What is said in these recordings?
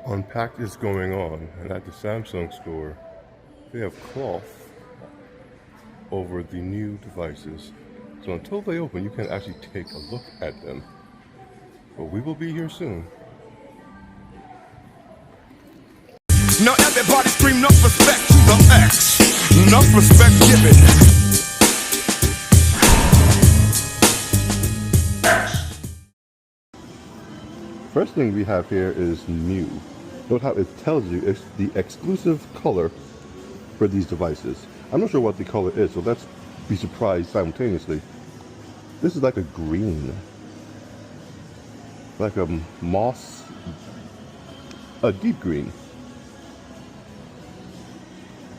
Unpacked is going on, and at the Samsung store, they have cloth over the new devices. So until they open, you can actually take a look at them. But we will be here soon. Now everybody scream enough respect to the X. Enough respect given. First thing we have here is new. Note how it tells you it's the exclusive color for these devices. I'm not sure what the color is, so let's be surprised simultaneously. This is like a green. Like a moss, a deep green.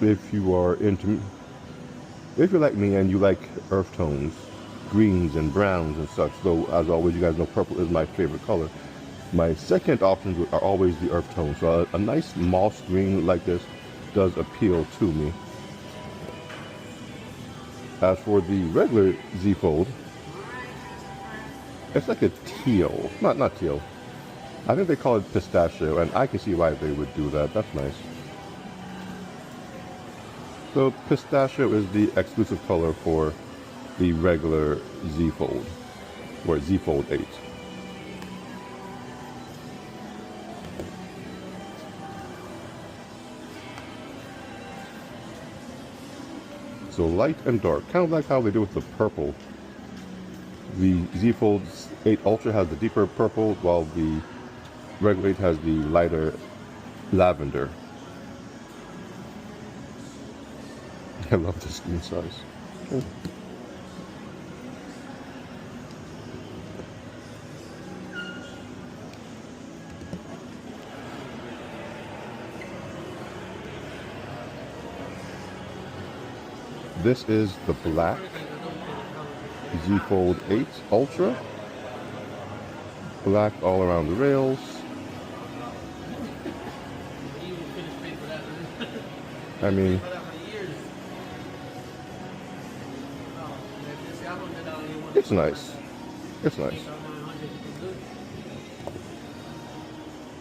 If you're like me and you like earth tones, greens and browns and such, though as always you guys know purple is my favorite color. My second options are always the earth tones, so a nice moss green like this does appeal to me. As for the regular Z Fold, it's like a teal, not teal. I think they call it pistachio, and I can see why they would do that. That's nice. So pistachio is the exclusive color for the regular Z Fold, or Z Fold 8. So light and dark, kind of like how they do with the purple. The Z Fold 8 Ultra has the deeper purple, while the regular 8 has the lighter lavender. I love the screen size. Okay. This is the black Z Fold 8 Ultra. Black all around the rails. I mean, it's nice. It's nice.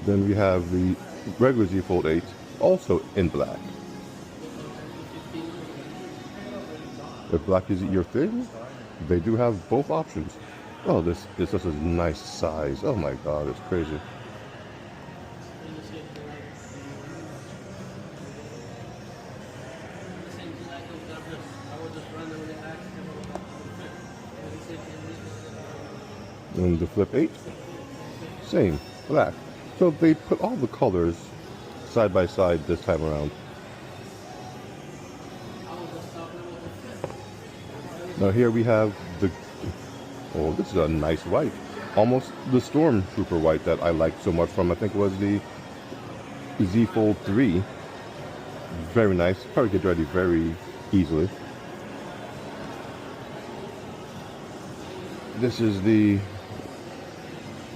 Then we have the regular Z Fold 8, also in black. If black is your thing, they do have both options. Oh, this is such a nice size. Oh my god, it's crazy. And the Flip 8, same, black. So they put all the colors side by side this time around. Now here we have the, oh, this is a nice white. Almost the Stormtrooper white that I liked so much from, I think it was the Z Fold 3. Very nice, probably get ready very easily. This is the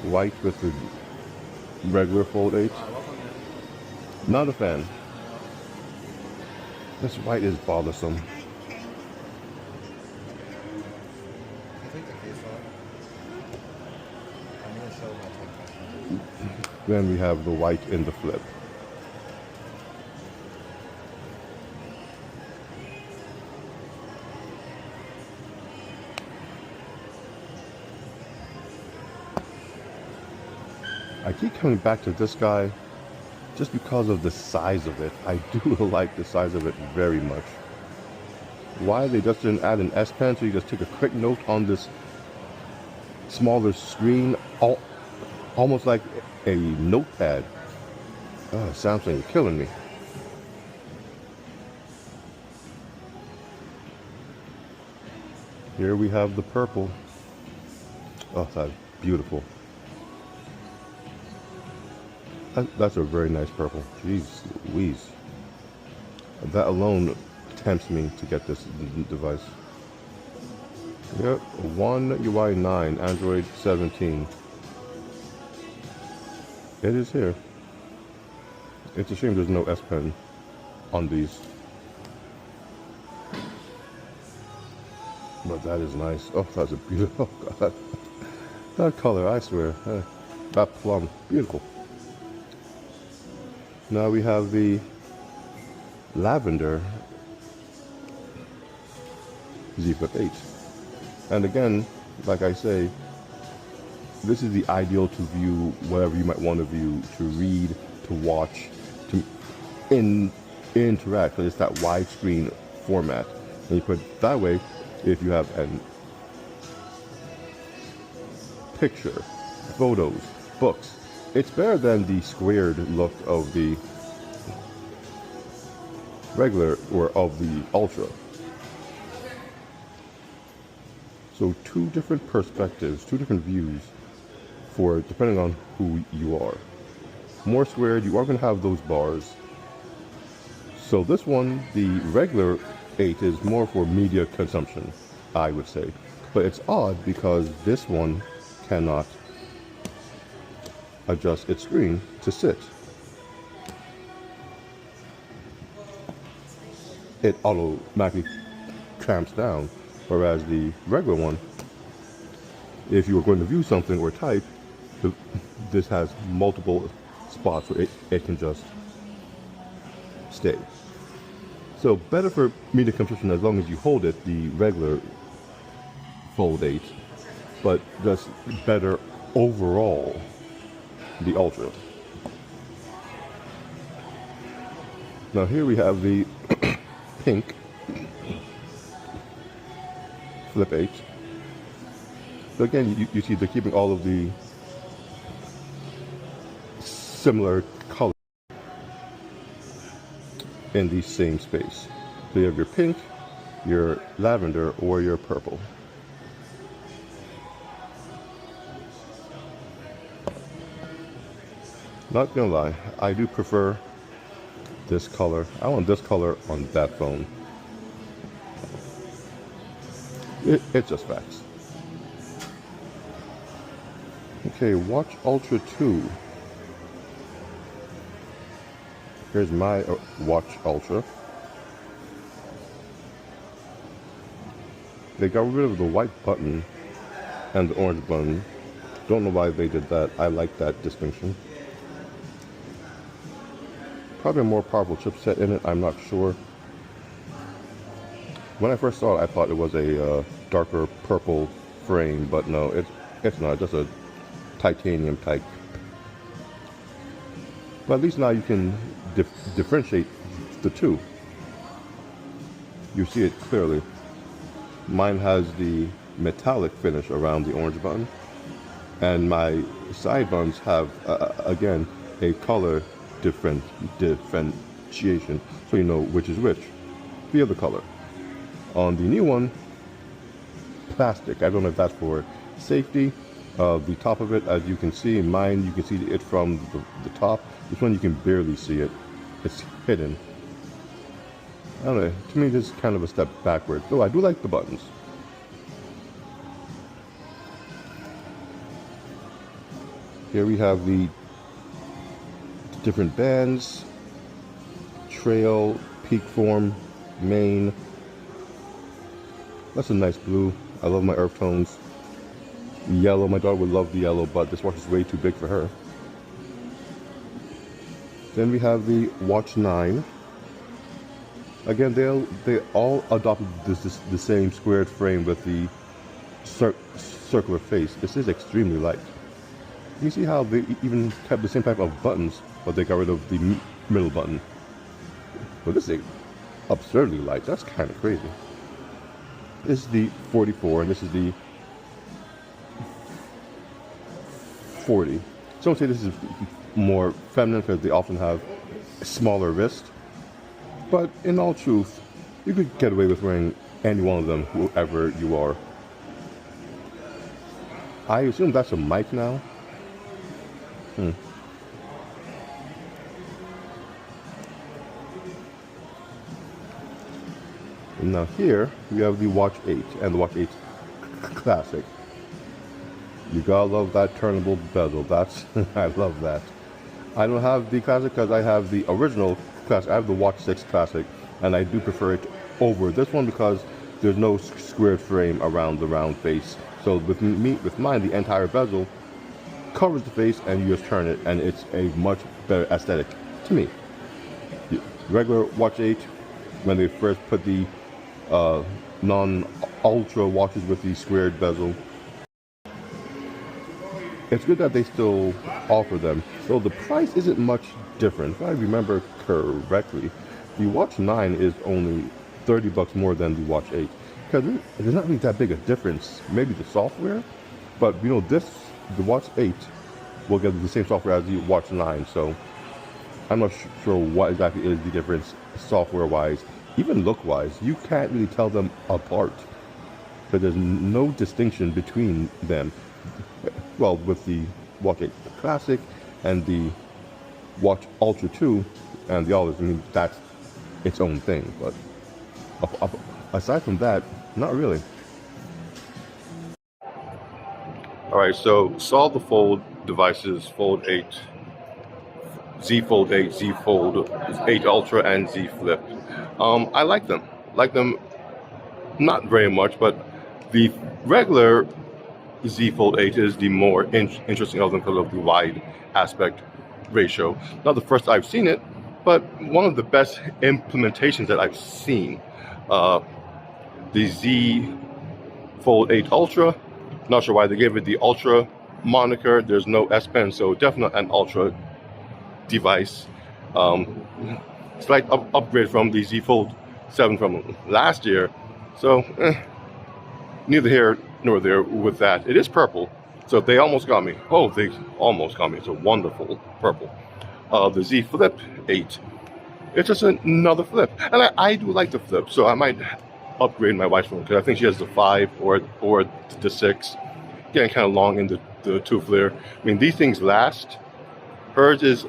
white with the regular Fold 8. Not a fan. This white is bothersome. Then we have the white in the Flip. I keep coming back to this guy just because of the size of it. I do like the size of it very much. Why they just didn't add an S Pen so you just take a quick note on this smaller screen, almost like a notepad. Oh, Samsung, you're killing me. Here we have the purple. Oh, that's beautiful. That's a very nice purple. Jeez Louise. That alone tempts me to get this device. Yep, One UI 9, Android 17. It is here. It's a shame there's no S Pen on these. But that is nice. Oh, that's a beautiful, oh God. That color, I swear. That plum, beautiful. Now we have the lavender Z Flip 8. And again, like I say, this is the ideal to view whatever you might want to view, to read, to watch, to interact, because it's that widescreen format. And you put it that way, if you have a picture, photos, books, it's better than the squared look of the regular or of the Ultra. So two different perspectives, two different views for depending on who you are. More squared, you are going to have those bars. So this one, the regular 8, is more for media consumption, I would say. But it's odd because this one cannot adjust its screen to sit. It automatically clamps down, whereas the regular one, if you were going to view something or type, this has multiple spots where it can just stay. So better for media consumption as long as you hold it, the regular Fold 8, but just better overall, the Ultra. Now here we have the pink Flip 8. So again, you see they're keeping all of the similar colors in the same space. So you have your pink, your lavender, or your purple. Not gonna lie, I do prefer this color. I want this color on that phone. It's just facts. Okay, Watch Ultra 2. Here's my Watch Ultra. They got rid of the white button and the orange button. Don't know why they did that. I like that distinction. Probably a more powerful chipset in it, I'm not sure. When I first saw it, I thought it was a darker purple frame, but no, it's not, just a titanium type. But at least now you can differentiate the two. You see it clearly. Mine has the metallic finish around the orange button, and my side buttons have, again, a color differentiation, so you know which is which, the other color. On the new one, plastic. I don't know if that's for safety. The top of it, as you can see, mine, you can see it from the top. This one you can barely see it. It's hidden. I don't know, to me this is kind of a step backward, though I do like the buttons. Here we have the different bands, trail, peak form, main. That's a nice blue. I love my earth tones. Yellow, my daughter would love the yellow, but this watch is way too big for her. Then we have the Watch 9. Again, they all adopted the same squared frame with the circular face. This is extremely light. You see how they even kept the same type of buttons, but they got rid of the middle button. Well, this is absurdly light. That's kind of crazy. This is the 44, and this is the 40. Some say this is more feminine because they often have a smaller wrist. But in all truth, you could get away with wearing any one of them, whoever you are. I assume that's a mic now. And now here we have the Watch 8 and the Watch 8 Classic. You gotta love that turnable bezel. That's I love that. I don't have the Classic because I have the original Classic. I have the Watch 6 Classic, and I do prefer it over this one because there's no squared frame around the round face. So with mine, the entire bezel covers the face, and you just turn it, and it's a much better aesthetic to me. The regular Watch 8, when they first put the non-ultra watches with the squared bezel, it's good that they still offer them. So the price isn't much different. If I remember correctly, the Watch 9 is only $30 more than the Watch 8. Because there's not really that big a difference. Maybe the software, but you know, the Watch 8 will get the same software as the Watch 9. So I'm not sure what exactly is the difference software-wise. Even look-wise, you can't really tell them apart. But there's no distinction between them. Well, with the Watch 8 Classic and the Watch Ultra 2 and the others, I mean, that's its own thing. But aside from that, not really. Alright, so saw the Fold devices, Fold 8, Z Fold 8, Z Fold 8 Ultra, and Z Flip. I like them. Like them not very much, but the regular Z Fold 8 is the more interesting of them because of the wide aspect ratio. Not the first I've seen it, but one of the best implementations that I've seen. The Z Fold 8 Ultra, not sure why they gave it the Ultra moniker. There's no S Pen, so definitely an Ultra device. Slight upgrade from the Z Fold 7 from last year. So, neither here nor there with that. It is purple, so they almost got me. Oh, they almost got me. It's a wonderful purple. The Z Flip 8. It's just another flip. And I do like the flip, so I might upgrade my wife's one because I think she has the 5 or the 6. Getting kind of long in the tooth there. I mean, these things last. Hers is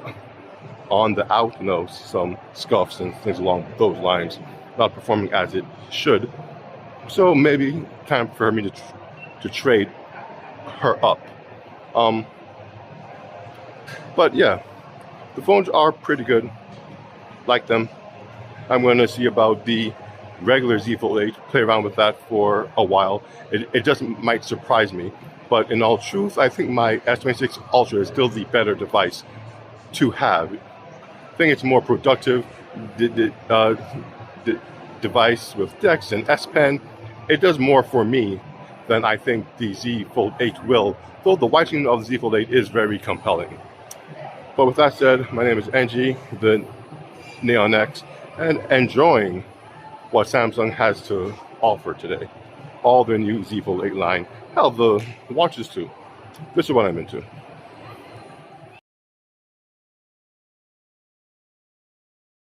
on the out, you know, some scuffs and things along those lines. Not performing as it should. So maybe time for me to trade her up. But yeah, the phones are pretty good. Like them. I'm going to see about the regular Z Fold 8, play around with that for a while. It just might surprise me, but in all truth, I think my S26 Ultra is still the better device to have. I think it's more productive. The device with DeX and S Pen, it does more for me than I think the Z Fold 8 will, though the whitening of the Z Fold 8 is very compelling. But with that said, my name is NG, the Neon X, and enjoying what Samsung has to offer today. All their new Z Fold 8 line, hell, the watches too. This is what I'm into.